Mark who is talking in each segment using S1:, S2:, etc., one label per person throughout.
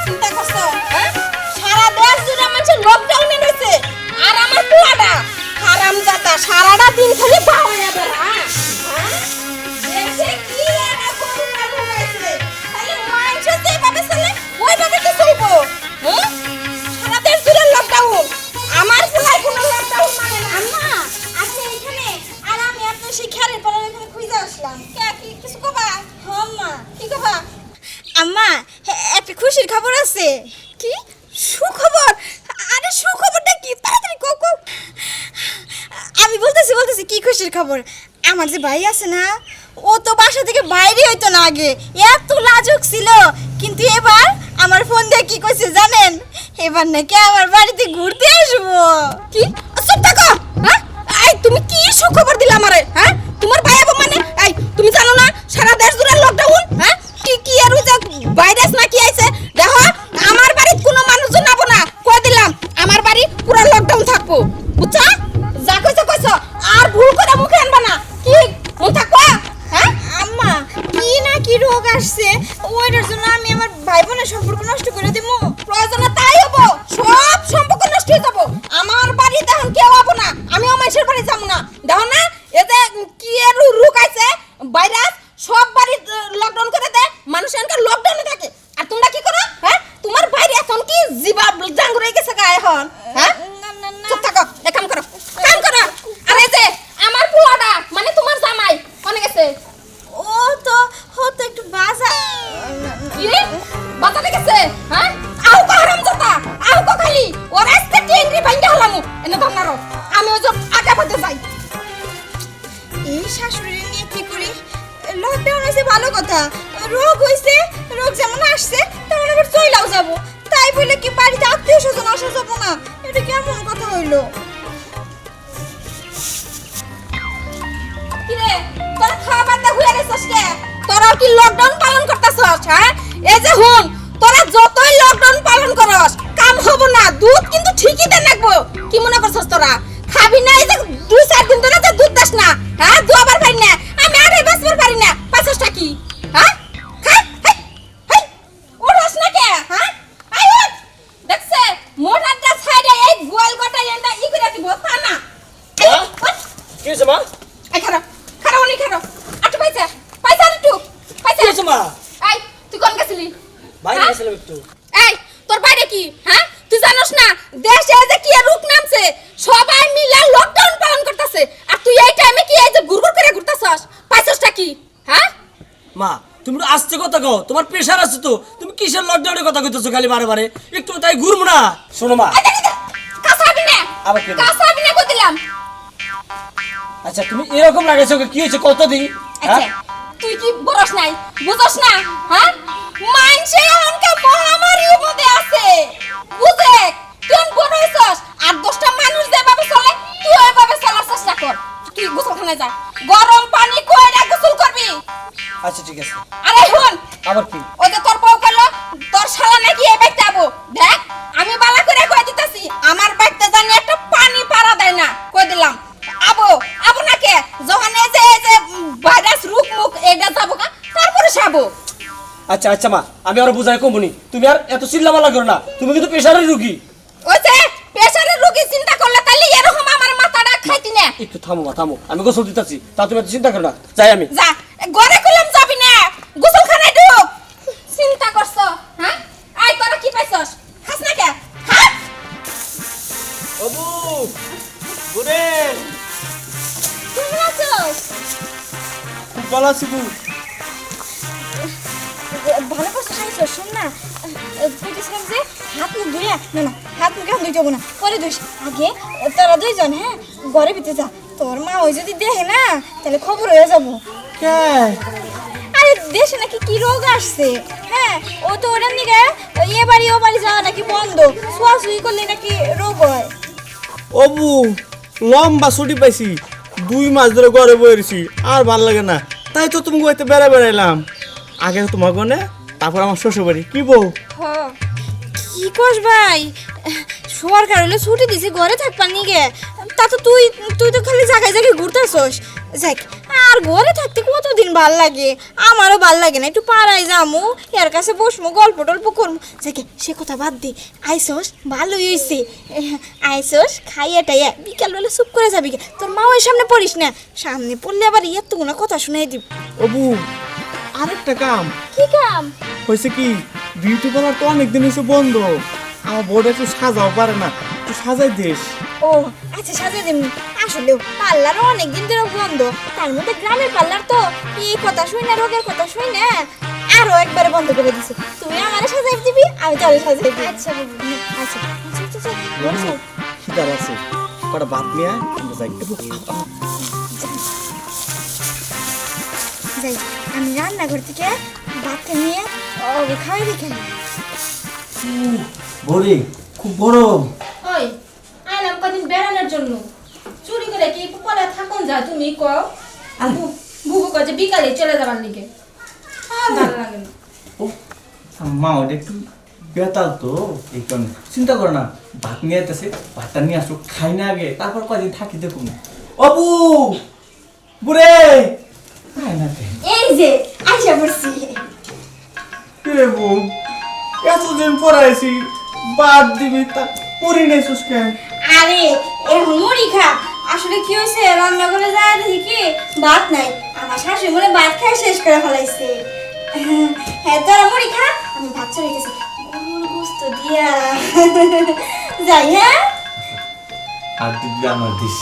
S1: চিন্তা করছো হ্যাঁ সারা দেশ জুড়ে মানুষ লকডাউনে রয়েছে আর আমার পোলাটা হারামজাদা সারাটা দিন খালি বাড়াইয়া বেড়া হ্যাঁ দেশে কি এরা করোনা ঢুকাইছে তাহলে মানুষ যেভাবে চলে ওইভাবে কি চলবো হ্যাঁ সারা দেশ জুড়ে লকডাউন আমার পোলায় কোনো লকডাউন মানে না আম্মা আপনি এখানে আর আমি আপনার সেই খেয়ালের পরে এখানে খুঁজে আসলাম কি কিছু কবা হ্যাঁ আম্মা কি কবা আম্মা একটা খুশির খবর আছে কি সুখবর আরে সুখবরটা কি তাড়াতাড়ি কও কও আমি বলতেছি কি খুশির খবর আমার যে ভাই আছে না ও তো বাসা থেকে বাইরে হইতো না আগে এত লাজুক ছিল কিন্তু এবার আমার ফোন দিয়ে কি কইছে জানেন এবার নাকি আমার বাড়িতে ঘুরতে আসবো কি চুপ থাকো হ্যাঁ এই তুমি কি সুখবর দিলা আমারে হ্যাঁ তোমার ভাই আবার মানে এই তুমি জানো না সারা দেশ জুড়ে লকডাউন হ্যাঁ কি আর ওই যে ভাইরাস না কি আইছে দেখো আমার বাড়িতে কোনো মানুষজন আবো না কই দিলাম আমার বাড়ি পুরো লকডাউন থাকবো বুঝছো যা কইছো আর ভুল করে মুখে আনবা না কি মন থাকো হ্যাঁ আম্মা কি না কি রোগ আসছে ওইটার জন্য আমি আমার ভাই বোনের সম্পর্ক নষ্ট করে দেবো প্রয়োজনে তাই হবো সব সম্পর্ক নষ্ট হয়ে যাবো আমার বাড়ি তখন কেউ আবো না আমিও মানুষের বাড়ি যাবো না দেখো না এতে কি আর রোগ আইছে ভাইরাস সব বাড়ি লকডাউন করে দেয় মানুষ এখানকার লকডাউনে থাকে আর তোমরা কি করো হ্যাঁ তোমার বাইরে এখন কি জিবা জাঙ্গুর হয়ে গেছে গায়ে এখন হ্যাঁ চুপ থাকো এক কাম করো আরে যে আমার পোলাটা মানে তোমার জামাই কোনে গেছে ও তো একটু বাজারে গেছে হ্যাঁ আও কো হারামজাদা আও কো খালি ওর আস্তে টেংরি ভাঙ্গা হলামু এনে ধরনারো আমি ওই যে আটা পথে যাই এই শাশুড়ি নিয়ে কি করি লকডাউন হইছে ভালো কথা রোগ হইছে রোগ যেমন আসছে তেমন আবার চইলাও যাব তাই বলে কি বাড়িতে আত্মীয় স্বজন আসা যাব না এটা কেমন কথা হইলো কিরে তোর খাওয়া বান্দা হইয়া গেছস কে তোরা কি লকডাউন পালন করতেছস হ্যাঁ এই যে হুন তোরা যতই লকডাউন পালন করস কাম হবো না দুধ কিন্তু ঠিকই দেন লাগবো কি মনে করছস তোরা খাবি না এই যে 2-4 দিন ধরে তো দুধ দাস না হ্যাঁ দুবার পারি না আমি আরে বাসবার পারি না পাঁচটা কি হ্যাঁ খাই হাই ওড়াস না কে হ্যাঁ আই ওঠ দেখছে মোটাটা ছাইড়ে এই গোল গটা এন্ডা ই করে দিব তা না
S2: কি হইছে মা
S1: এই খারাপ অনেক খারাপ আটু পয়সা একটু
S2: কি হইছে মা
S1: এই তুই কোন গেছিলি
S2: বাইরে গেছিলাম একটু
S1: এই তোর বাইরে কি হ্যাঁ তুই জানোস না দেশে যে কি রোগ নামছে সবাই মিলে লকডাউন পালন করতেছে আর তুই এই টাইমে কি এই যে গুড়গুড় করে ঘুরতাছস পাইছসটা কি হ্যাঁ
S2: মা তুমি আস্তে কথা কও তোমার প্রেসার আছে তো তুমি কিসের লকডাউনের কথা কইতেছো খালি বারে একটু তাই ঘুরবো না শোনো মা
S1: কাসাবি না
S2: আবার কি
S1: কাসাবি না কই দিলাম
S2: আচ্ছা তুমি এরকম লাগাইছো কি হইছে কতদিন
S1: আচ্ছা তুই কি বরস নাই বুঝছস না হ্যাঁ মানসে অনকা মহামারীর মধ্যে আছে বুঝে তুই বড় হইছস আর 10টা মানুষ যেভাবে চলে তুই ওইভাবে চলার চেষ্টা কর তুই গোসলখানে যা গরম পানি কইরা গোসল করবি
S2: আচ্ছা ঠিক আছে
S1: আরে হুন
S2: আবার কি
S1: ওই যে তোর বউ কইলো তোর শালা নাকি এই বাইতে আবো দেখ আমি বালা করে কই দিতাছি আমার বাইতে জানি একটা পানি পারা দেয় না কই দিলাম আবো না কে যখন এই যে ভাইরাস রোগ মুখ এটা যাবো কা তারপরে যাবো
S2: আচ্ছা মা আমি আর বুঝাই কমুনি তুমি আর এত চিল্লামালা করো না তুমি কিন্তু প্রেসারের রোগী
S1: ওই যে প্রেসারের রোগী চিন্তা করলে তাহলে এরকম আমার মাথাটা খাইতি না
S2: একটু থামো মা থামো আমি গোসল দিতাছি তা তুমি এত চিন্তা করো না যাই আমি
S1: যা ঘরে কইলাম যাবি না গোসলখানায় ঢুক চিন্তা করছো হ্যাঁ আই তোরা কি পাইছস হাস না কে হাস
S2: বাবু বুড়ে
S1: কেমন আছস
S2: ভালো আছি বউ
S1: ভালো করছিস আইছো শোন না কইতেছিলাম যে হাত মুখ ধুইয়া না হাত মুখ এখন ধুইতে না পরে ধুইস আগে তোরা দুইজন হ্যাঁ ঘরে ভিতরে যা তোর মা ওই যদি দেখে না তাহলে খবর হয়ে যাবো আরে দেশে নাকি কি রোগ আসছে হ্যাঁ ও তো ওটার নিকে এ বাড়ি ও বাড়ি যাওয়া নাকি বন্ধ ছোঁয়াছুঁই করলে নাকি রোগ হয়
S3: অবু লম্বা ছুটি পাইছি 2 মাস ধরে ঘরে বসেছি আর ভাল লাগে না তাই তো তুমি হইতে বেড়াইলাম আগে তোমার গনে তারপর আমার শ্বশুর বাড়ি কি বউ
S1: কি কস ভাই সরকার হলে ছুটি দিছে ঘরে থাকবার নিগে তা তো তুই তো খালি জায়গায় ঘুরতেছস যাক
S4: আর ঘরে থাকতে কতদিন ভাল লাগে, আমারও ভাল লাগে না, একটু পাড়ায় যামু, এর কাছে বসমু, গল্প টল্প করবো। যাকে সে কথা বাদ দে, আইসস ভালোই হইছে, আইসস খাইয়া টাইয়া বিকালবেলা চুপ করে যাবি গে। তোর মা ওই সামনে পড়িস না, সামনে পড়লে আবার এতগুলো কথা শুনাই দিব।
S3: অবু আরেকটা কাম
S4: কি কাম?
S3: হয়েছে কি, বিউটি পার্লার তো অনেকদিন হয়েছে বন্ধ, আমার বড় একটু সাজাও পারে না, একটু সাজাই দিস।
S4: ও আচ্ছা, সাজা দিমনি। আসলে পার্লারও অনেকদিন ধরে বন্ধ, তার মধ্যে গ্রামের পার্লার তো এই কথা শুই না, রোগের কথা শুই না, আরো একবারে বন্ধ করে দিছে। তুমি আমারে সাজাই দিবি, আমি তোরে সাজাই দিবি। আচ্ছা বাবু, আচ্ছা আচ্ছা আচ্ছা।
S3: শীতার আছে, কটা ভাত নিয়ে আয়, আমরা যাই।
S4: যাই, আমি রান্নাঘর থেকে ভাতটা নিয়ে ওকে খাওয়াই দিই।
S2: বড়ি খুব গরম।
S1: ওই আইলাম কদিন বেড়ানোর জন্য, চুরি করে কি পরে থাকুন যায় তুমি কও? বুবু কয় যে বিকালে চলে যাবার লিগে, আর ভালো লাগে না।
S3: ও মা ওটা একটু বেতাল তো, এই কারণে চিন্তা করো না, ভাত নিয়ে আসতেছে, ভাতটা নিয়ে আসো, খাই না আগে, তারপর কদিন থাকি দেখুন। অবু বুড়ে
S4: এই যে আইসা পড়ছি।
S3: রে বউ, এতদিন পড়াইছি, বাদ দিবি তা পড়ি নাই সুস্কে।
S4: আরে এখন মুড়ি খা। আসলে কি হয়েছে, রান্নাঘরে যায় দেখি কি ভাত নাই, আমার শাশুড়ি মনে ভাত খাই শেষ করে ফেলাইছে। হ্যাঁ তোরা মুড়ি খা, আমি ভাত চলে গেছি গরুর গোস্ত দিয়া। যাই হ্যাঁ।
S3: আর দিবি আমার দিস।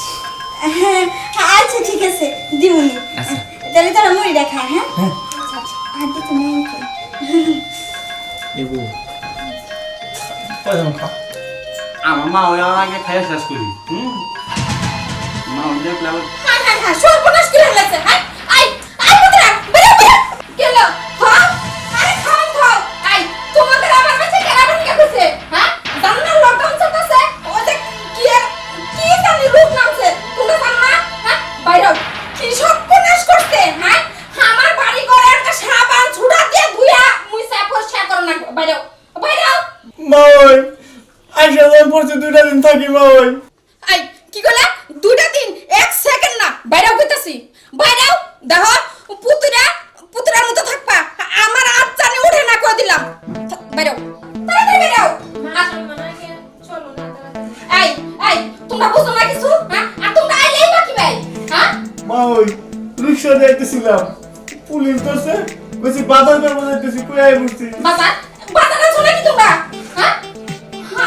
S4: আচ্ছা ঠিক আছে দিবনি। তাহলে তোরা মুড়ি দেখা। হ্যাঁ আচ্ছা আচ্ছা, আর দিতে নেই।
S3: এ বউ কয়জন খা, আমার মা ওই আগে খাইয়া শেষ করি। মা ওই দেখলে আবার
S1: হ্যাঁ হ্যাঁ হ্যাঁ, সর্বনাশ করে ফেলেছে। হ্যাঁ আই আই পুত্রা বেরো বেরো গেল। হ্যাঁ আরে খাও খাও। আই তোমাদের আমার কাছে কেরাবেন কে কইছে? হ্যাঁ জানো না লকডাউন চলতেছে, ও যে কি জানি রূপ নামছে, তোমরা জানো না? হ্যাঁ বাইরো কি সর্বনাশ করতে। হ্যাঁ আমার বাড়ি ঘরে একটা সাবান ছুড়া দিয়ে ধুইয়া মুইসা পরিষ্কার করো না। বাইরো বাইরো।
S3: মা ওই আইসা যখন পড়ছে 2টা দিন থাকি মা ওই।
S1: আই কি কইলা? 2টা দিন 1 সেকেন্ড না, বাইরেও কইতাছি বাইরেও। দেখো পুতুরার মতো থাকবা, আমার আজ জানি উঠে না কই দিলাম। বাইরেও তাড়াতাড়ি বাইরেও। এই এই তোমরা বুঝো না কিছু? হ্যাঁ আর তোমরা আইলেই বাকি ভাই। হ্যাঁ
S3: মা ওই রিক্সা দেখতেছিলাম, পুলিশ ধরছে, কইছি বাজার করবো যাইতেছি, কই আই বসছি।
S1: বাজারে চলে কি তোমরা? হ্যাঁ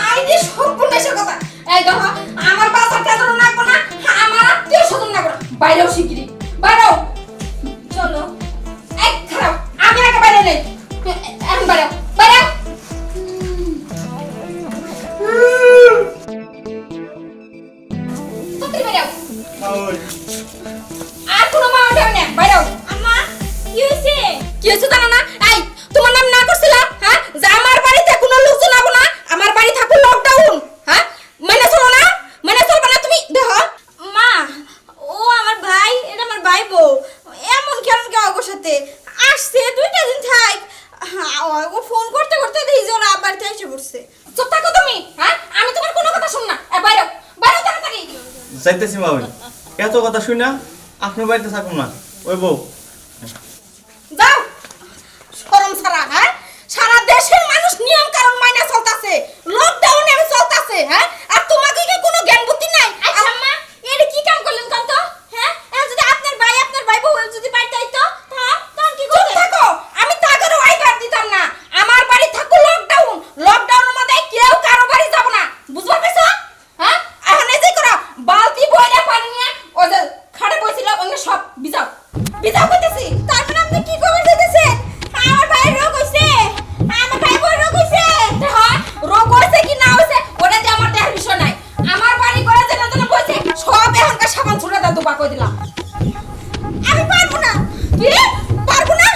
S1: আই যে সর্বনাশের কথা। এই দেখো আমার বাজার কেন লাগবো না, আমার আত্মীয় স্বজন লাগবো না। বাইরেও শিগগিরি বাইরেও চলো। এই খারাপ, আমি আগে বাইরে নেই, এখন বাইরেও বাইরেও। তাড়াতাড়ি বাইরেও।
S3: মা ওই
S1: আর কোনো মা ওঠেও না, বাইরেও।
S4: আম্মা কি হয়েছে?
S1: কি হয়েছে জানো না? এই তোমার নাম না করছিলাম? হ্যাঁ যে আমার বাড়িতে কোনো লোকজন আবো না, আমার বাড়ি থাকো লকডাউন। হ্যাঁ মেনে চলো না, মেনে চলবে না তুমি। দেখো
S4: মা ও আমার ভাই, এটা আমার ভাই বউ, এমন কেমন কে ওর সাথে আসছে 2টা দিন থাক। ও ফোন করতে করতে দেখি যে ওরা আবার এসে পড়ছে।
S1: চুপ থাকো তুমি। হ্যাঁ আমি তোমার কোনো কথা শুন না। বাইরেও বাইরেও তাড়াতাড়ি।
S3: যাইতেছি মা ওই, এত কথা শুই না, আপনার বাড়িতে থাকুন না। ওই বউ
S1: যাও শরম ছাড়া। হ্যাঁ সারা দেশের মানুষ নিয়ম কানুন মাইনা চলতেছে, লকডাউনে চলতেছে। হ্যাঁ আর তোমাকে কি কোনো জ্ঞান বুদ্ধি নাই?
S4: আচ্ছা আম্মা, এটা কি কাম করলেন কাল তো? হ্যাঁ এখন যদি আপনার ভাই বউ যদি বাড়িতে আইতো, হ্যাঁ তখন কি
S1: চুপ
S4: করতেন?
S1: থাকো, আমি তাদেরও আইবার দিতাম না। আমার বাড়ি থাকো লকডাউন, লকডাউনের মধ্যে কেউ কারো বাড়ি যাব না, বুঝতে পারছো? হ্যাঁ এখন এই যে করো, বালতি বইরা পানি নিয়ে ও যে খাটে বইছিল ওগুলো সব বিজাও বিজাও করতেছি।
S4: তারপর আপনি কি খবর দিতেছেন? আমার ভাইয়ের রোগ হইছে, আমার ভাই বউর রোগ হইছে।
S1: হ্যাঁ রোগ হয়েছে কি না হয়েছে ওটা যে আমার দেখার বিষয় নাই। আমার বাড়ি করে যেটা যেন বলছে সব এখনকার সাবান ছুড়ে দাও, দুপা কই দিলাম।
S4: আমি পারবো না।
S1: কি পারবো না?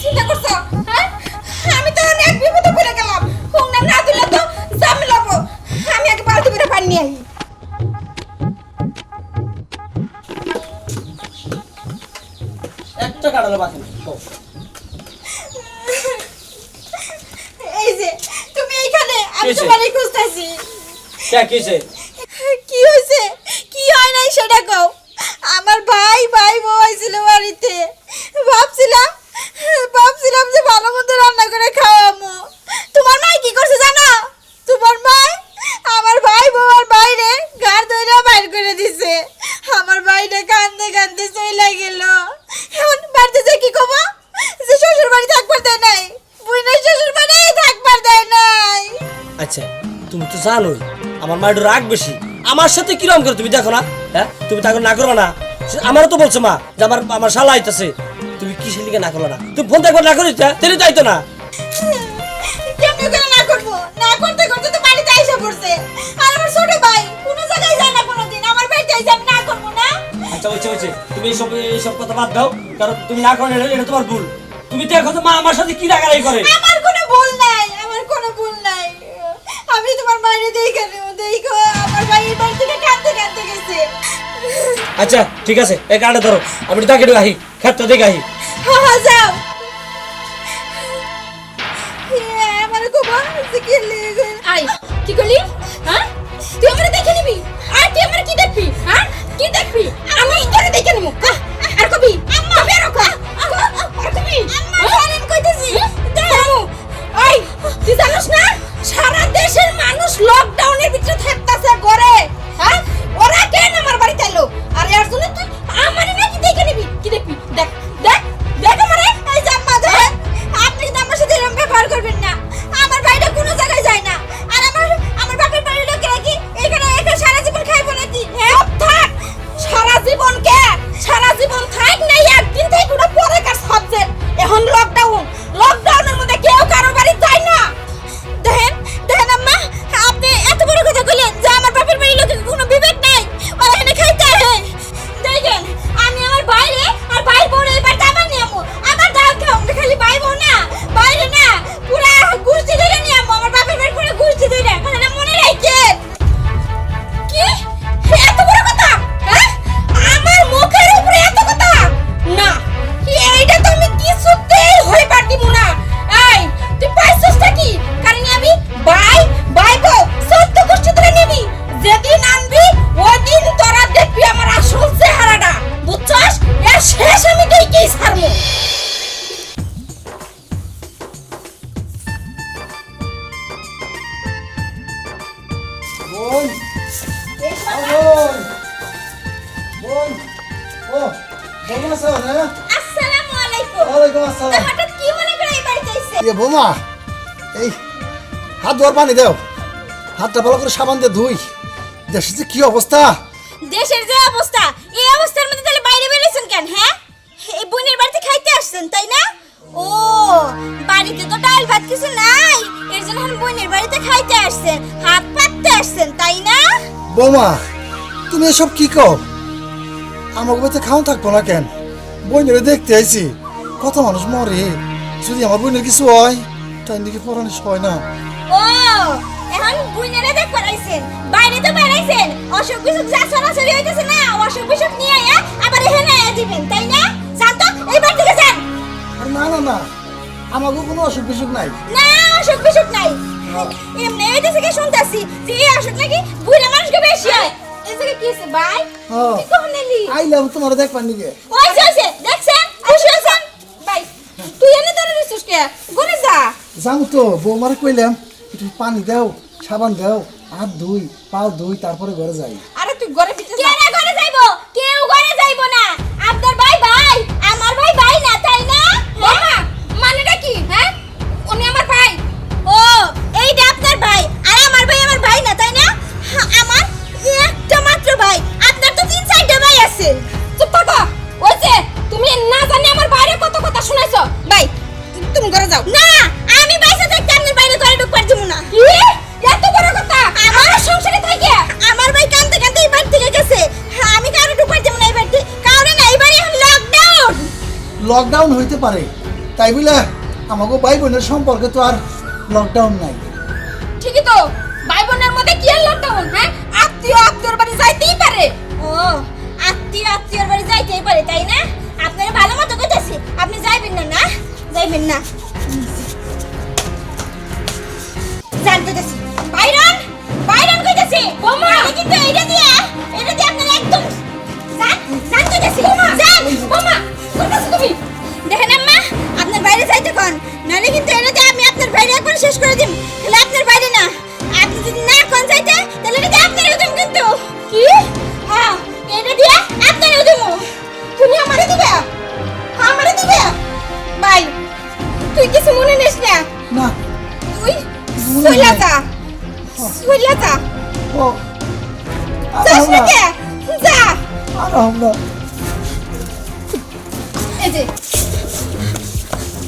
S1: চিন্তা করছো? হ্যাঁ আমি তো অনেক বিপদে পড়ে গেলাম, হুংনা না দিলে তো ঝামেলা হবো। আমি আগে বালতি করে পানি নিয়ে আই।
S2: একটা কাটালে বাকি নেই।
S4: এই যে তুমি এইখানে, আমি
S2: কিসে?
S4: তোমারই খুঁজতেছি।
S2: কিসে?
S4: কি হয়েছে কি হয় নাই সেটা কও। আমার ভাই বউ হয়েছিল বাড়িতে। ভাবছিলাম যে ভালো মতো রান্না করে খাওয়ামো। তোমার মা কি করছে জানো? তোমার মা আমার ভাই বউর বাইরে গার ধরে বাইর করে দিছে। আমার ভাইটা কান্দে কান্দে চলে গেল। এখন বাড়িতে যে কি কব, যে শ্বশুর বাড়ি থাকবার দেয় নাই, বুইনের শ্বশুর বাড়ি থাকবার দেয় নাই।
S2: আচ্ছা তুমি তো জানোই আমার মায়ের রাগ বেশি। আমার সাথে কিরকম করে তুমি দেখো না? হ্যাঁ তুমি তাকে না করো না? আমারও তো বলছো মা যে আমার শালা আইতাছে, তুমি কিসের লিগে না করলো না? তুমি ফোন একবার না করিস তেলে যাইতো না।
S4: কেমনে করে না করবো? না করতে করতে তো বাড়িতে আইসা পড়ছে। আর আমার ছোট ভাই কোনো জায়গায় যায় না কোনোদিন, আমার বাড়িতে আইসা আমি না করবো না।
S2: আচ্ছা হচ্ছে তুমি এইসব কথা বাদ দাও, কারণ তুমি না করলে এটা তোমার ভুল। তুমি দেখো তো মা আমার সাথে কি রাগারাগি করে।
S4: আমার কোনো ভুল নাই, আমার কোনো ভুল নাই। আমি তোমার বাইরে দেখো আমার ভাই এই বাড়ি থেকে কাঁদতে কাঁদতে গেছে।
S2: আচ্ছা ঠিক আছে, এই কারণে ধরো আমি তাকে একটু আহি খেতে দেখে আহি।
S4: হ্যাঁ যাও। আমার খুব কি লেগে
S1: আই কি করলি? হ্যাঁ তুই আমারে দেখে নিবি আর তুই আমারে কি দেখবি? হ্যাঁ কি দেখবি? আমি তোরে দেখে নিব। আর কবি আম্মা বেরো কর। আর কবি
S4: আম্মা জানেন কইতেছি।
S1: দেখো ওই তুই জানিস না সারা দেশের মানুষ লকডাউনের ভিতরে থাকতাছে ঘরে। হ্যাঁ ওরা কেন আমার বাড়িতে এলো? আর এর জন্য তুই আমারে নাকি দেখে নিবি? কি দেখবি? দেখ দেখ দেখ আমারে।
S4: এই যে আম্মা দেখেন, আপনি কিন্তু আমার সাথে এরকম ব্যবহার করবেন না। আমার ভাইটা কোনো জায়গায় যায় না। আর আমার বাপের বাড়ির লোকেরা কি এখানে সারা জীবন খাইবো নাকি?
S1: চুপ থাক। সারা জীবন কে? সারা জীবন থাক নাই একদিন থেকে ওটা পরে কার সাবজেক্ট। এখন লকডাউনের মধ্যে কেউ কারো বাড়ি যায় না।
S4: দেখেন আম্মা, আপনি এত বড় কথা কইলেন যে আমার বাপের বাড়ির লোকের কোনো বিবেক নাই, ওরা এখানে খাইতে আসে। দেখেন আমি আমার বাইরে আর ভাই বোনের এবার দাবার নিয়ে আমো। আমার দাও খাও, খালি ভাই বোন না, বাইরে না, পুরা গুষ্টি ধরে নিয়ে আমো। আমার বাপের বাড়ি পুরো গুষ্টি ধরে, কথাটা মনে রাখেন।
S1: কি? এত বড় কথা? হ্যাঁ আমার মুখের উপরে এত কথা? না এইটা তো আমি কিছুতেই হইবার দিব না। এই তুই পাইছিস কি? কারণ আমি বাই গো সত্য কষ্ট ধরে নিবি। যেদিন আনবি ওই দিন তোরা দেখবি আমার আসল চেহারাটা। বুঝছস? এর শেষ আমি দেখেই ছাড়বো।
S5: বোন বোন বোন ও বোন আছো না?
S4: আসসালামু আলাইকুম।
S5: ওয়ালাইকুম আসসালাম।
S4: হঠাৎ কি মনে করে এই বাড়িতে আইছে?
S5: এ বোমা, এই হাত ধোয়ার পানি দাও, হাতটা ভালো করে সাবান দিয়ে ধুই। দেশের যে কি অবস্থা!
S4: দেশের যে অবস্থা, এই অবস্থার মধ্যে তাহলে বাইরে বেরিয়েছেন কেন? হ্যাঁ, এই বোনের বাড়িতে খাইতে আসছেন তাই না? ও বাড়িতে তো ডাল ভাত কিছু নাই, এর জন্য এখন বোনের বাড়িতে খাইতে আসছেন, হাত পাততে আসছেন তাই না?
S5: বোমা, তুমি এসব কি কও? আমার বাড়িতে খাওয়া থাকবো না কেন? বোনের দেখতে আইছি, কত মানুষ মরে। যদি আমার বোনের কিছু হয় তাই নাকি পরানিস হয় না।
S4: ও এখন বোনেরা দেখ করাইছেন, বাইরে তো বেরাইছেন, অসুখ বিসুখ যা সরাসরি হইতেছে না, অসুখ বিসুখ নিয়ে আয়া আবার এখানে আয়া দিবেন তাই না? যান তো এই বাড়ি থেকে যান।
S5: আরে না না না, আমাকে কোনো অসুখ বিসুখ নাই।
S4: না অসুখ বিসুখ নাই, এমনি হইতেছে কি শুনতাছি যে এই অসুখ নাকি বুড়া মানুষকে বেশি হয়। এই জায়গা কি আছে ভাই?
S5: হ্যাঁ।
S4: তুই কখন এলি?
S5: আইলাম তোমার দেখবার নিকে।
S4: ওই যে দেখছেন খুশি হয়েছেন?
S1: ভাই তুই এনে ধরে দিছিস কে? ঘরে যা।
S5: যাও তো, বৌমারে কইলাম একটু পানি দাও, সাবান দাও, হাত ধুই, পাও ধুই, তারপরে ঘরে যাই।
S1: আরে তুই ঘরে ভিতরে যা।
S4: কেন ঘরে যাইবো? কেউ ঘরে যাইবো না। আপনার ভাই আমার ভাই না তাই না?
S1: মামা মানেটা কি? হ্যাঁ উনি আমার ভাই।
S4: ও এইটা আপনার ভাই আর আমার ভাই না তাই না? আমার একটা মাত্র ভাই, আপনার তো 3-4টা ভাই আছে।
S1: চুপ থাকো। ওই যে তুমি না জানি আমার বাইরে কত কথা শুনাইছো। ভাই তুমি ঘরে যাও।
S4: না আমি বাইসা থাকতে আপনার বাইরে ঘরে ঢুকবার দিব না।
S1: কি? এত বড় কথা? আমার সংসারে থাকে।
S4: আমার ভাই কানতে কানতে এই বাড়ি থেকে গেছে, আমি কারো ঢুকবার দিব না এই বাড়িতে। কারণে না এই বাড়ি এখন লকডাউন।
S5: লকডাউন হইতে পারে, তাই বলে আমাকে ভাই বোনের সম্পর্কে তো আর লকডাউন নাই।
S1: ঠিকই তো, ভাই বোনের মধ্যে কি আর লকডাউন? হ্যাঁ আত্মীয়র বাড়ি যাইতেই পারে।
S4: ও আত্মীয়র বাড়ি যাইতেই পারে তাই না? আপনারা ভালো মতো কইতাছি, আপনি যাইবেন না? না যাইবেন না, জানতেছি। বাইরন কইতাছি আমি কিন্তু এটা দিয়ে আপনারা একদম জান কইতাছি।
S1: বোমা
S4: জান
S1: বোমা লকডাউনে নিস না
S5: না
S1: তুই সইলা যা সইলা যা
S5: ও
S1: যাস না কে যা
S5: আমরা
S1: এই যে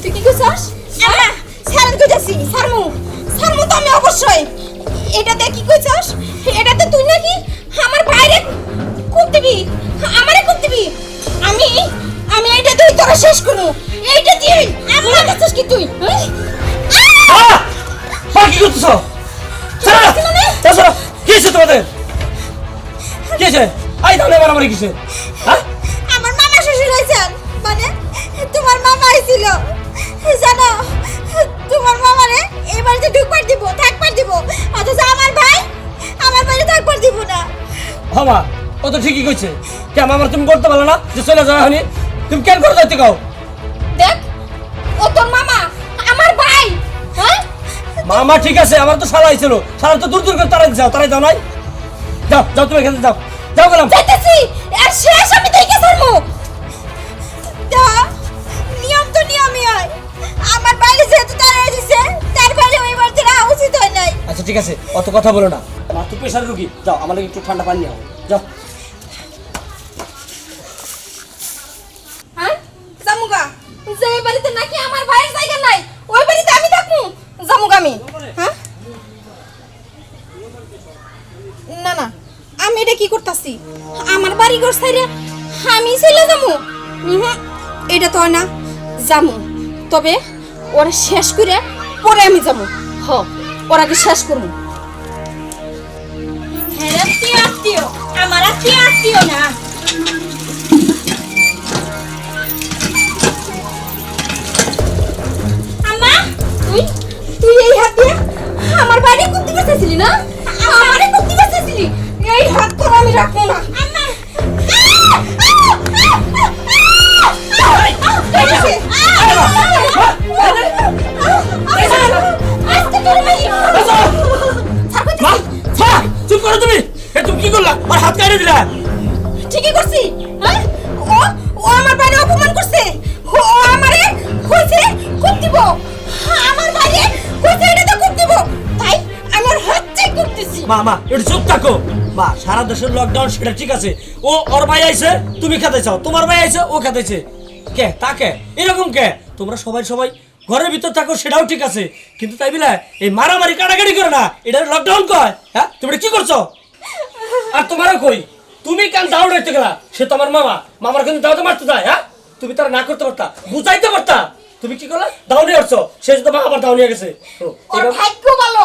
S1: তুই কি করছস আম্মা সারন কইতাছি সারমু তো আমি অবশ্যই এটা দেখ কি কইছস এটাতে তুই নাকি আমার বাইরে কুপ দিবি আমারে কুপ দিবি আমি আমি এইটা তুই তোরা শেষ করু এইটা দিয়ে আম্মা কাছস কি তুই
S2: মা কি করতেছ ছাড়া ছাড়া কি হয়েছে তোমাদের কি হয়েছে আই তাহলে মারামারি কিসে হ্যাঁ
S4: আমার মামা শ্বশুর হয়েছেন মানে তোমার মামা আইছিল জানো তোমার মামারে এই বাড়িতে ঢুকবার দিব থাকবার দিব অথচ আমার ভাই আমার বাড়িতে থাকবার দিব না
S2: মামা ও তো ঠিকই কইছে কে মামার তুমি করতে পারলো না যে চলে যাওয়া হয়নি তুমি কেন করে যাইতে কও
S1: দেখ ও তোর মামা আমার ভাই হ্যাঁ
S2: মামা ঠিক আছে আমার তো শালা আইছিল শালা তো দূর দূর করে তারাই যাও নাই যাও যাও তুমি এখানে যাও যাও গেলাম
S1: যাইতেছি আর শেষ আমি দেখে ছাড়মু
S4: তা নিয়ম তো নিয়মই হয় আমার বাইরে যেহেতু তারা দিছে তার বাইরে ওই বাড়িতে রাখা উচিত হয় নাই
S2: আচ্ছা ঠিক আছে অত কথা বলো না আমার তো প্রেশার রুগী যাও আমার লাগি একটু ঠান্ডা পানি নাও যাও
S1: হ্যাঁ জামুগা যে বাড়িতে নাকি আমার ভাইয়ের জায়গা নাই ওই বাড়িতে আমি থাকমু জামুগা আমি হ্যাঁ না না আমি এটা কি করতাছি আমার বাড়ি ঘর ছাইরে আমি চলে যামু এটা তো হয় না যামু তবে ওরা শেষ করে পরে আমি যামু হ ওরাকে শেষ করবো
S4: হ্যাঁ আত্মীয় আত্মীয় আমার আত্মীয় আত্মীয় না
S1: আম্মা তুই তুই এই হাত দিয়ে আমার বাড়ি করতে পারছিলি না আমারে করতে পারছিলি এই হাত তো আমি রাখবো না আম্মা
S2: চুপ করো তুমি তুমি কি করলা আর হাত কাটে দিলা
S1: ঠিকই করছি হ্যাঁ ও ও আমার বাইরে অপমান করছে ও আমারে কইছে কুপ দিব আমার বাইরে কইছে এটা তো কুপ দিব তাই আমার হাত চেক করতেছি
S2: মা একটু চুপ থাকো মা সারা দেশের লকডাউন সেটা ঠিক আছে ও ওর ভাই আইছে তুমি খেতে চাও তোমার ভাই আইছে ও খেতেছে কে তাকে এরকম কে তোমরা সবাই ঘরের ভিতর থাকো সেটাও ঠিক আছে কিন্তু তাই বিলা এই মারামারি কাটাকাটি করো না এটা লকডাউন কয় হ্যাঁ তুমি এটা কি করছো আর তোমারও কই তুমি কেন দাও রাইতে গেলা সে তোমার মামার কিন্তু দাও তো মারতে যায় হ্যাঁ তুমি তার না করতে পারতা বুঝাইতে পারতা তুমি কি করলা দাও নিয়ে আসছো সে তো মা আবার দাও নিয়ে গেছে
S1: ওর ভাগ্য ভালো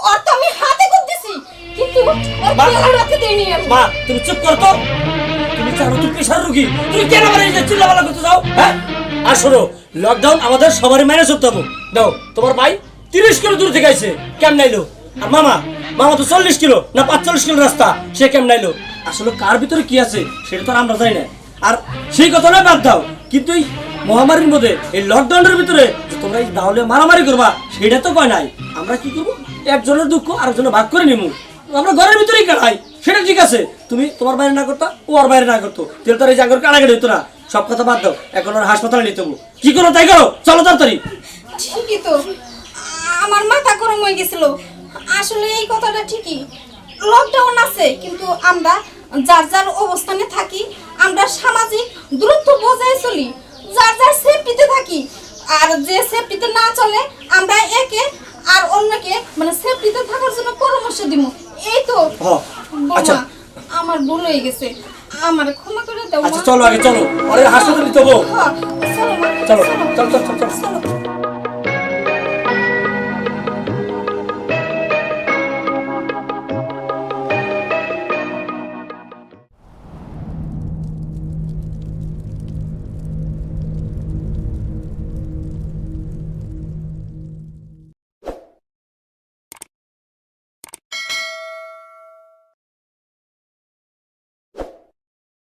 S1: ওর তো আমি হাতে করতেছি কিন্তু ওর পেয়ালা রাতে দেইনি আমি
S2: মা তুমি চুপ কর তো তুমি জানো তুমি প্রেশার রোগী তুমি কেন আমার এই যে চিল্লাপাল্লা করতে যাও হ্যাঁ আর শোনো লকডাউন আমাদের সবারই মেনে চলতে হবে দাও তোমার ভাই 30 কিলো দূর থেকে আইছে কেমন নাইলো আর মামা তো 40 কিলো না 45 কিলো রাস্তা সে কেমন নাইলো আসলে কার ভিতরে কি আছে সেটা তো আর আমরা জানি না আর সেই কথা না বাদ দাও কিন্তু এই মহামারীর মধ্যে এই লকডাউনের ভিতরে যে তোমরা এই দাওলে মারামারি করবা সেটা তো কয় নাই আমরা কি করবো একজনের দুঃখ আরেকজনের ভাগ করে নিমু আমরা ঘরের ভিতরেই কাটাই সেটা ঠিক আছে তুমি তোমার বাইরে না করতা ও ওর বাইরে না করতো তেল তার এই জায়গার কাটাকাটি হতো না সব কথা বাদ দাও এখন ওর হাসপাতালে নিতে হবো কি করো তাই করো চলো তাড়াতাড়ি
S1: ঠিকই তো আমার মাথা গরম হয়ে গেছিল আসলে এই কথাটা ঠিকই লকডাউন আছে কিন্তু আমরা যার যার অবস্থানে থাকি আমরা সামাজিক দূরত্ব বজায় চলি যার যার সেফটিতে থাকি আর যে সেফটিতে না চলে আমরা একে আর অন্যকে মানে সেফটিতে থাকার জন্য পরামর্শ দিব এই তো
S2: আচ্ছা
S1: বৌমা আমার ভুল হয়ে গেছে আমার ক্ষমা করে দাও
S2: আচ্ছা চলো আগে চলো আরে হাসপাতালে নিতে হবো
S1: চলো মা,
S2: চলো
S1: চলো
S2: চলো চলো চলো
S1: চলো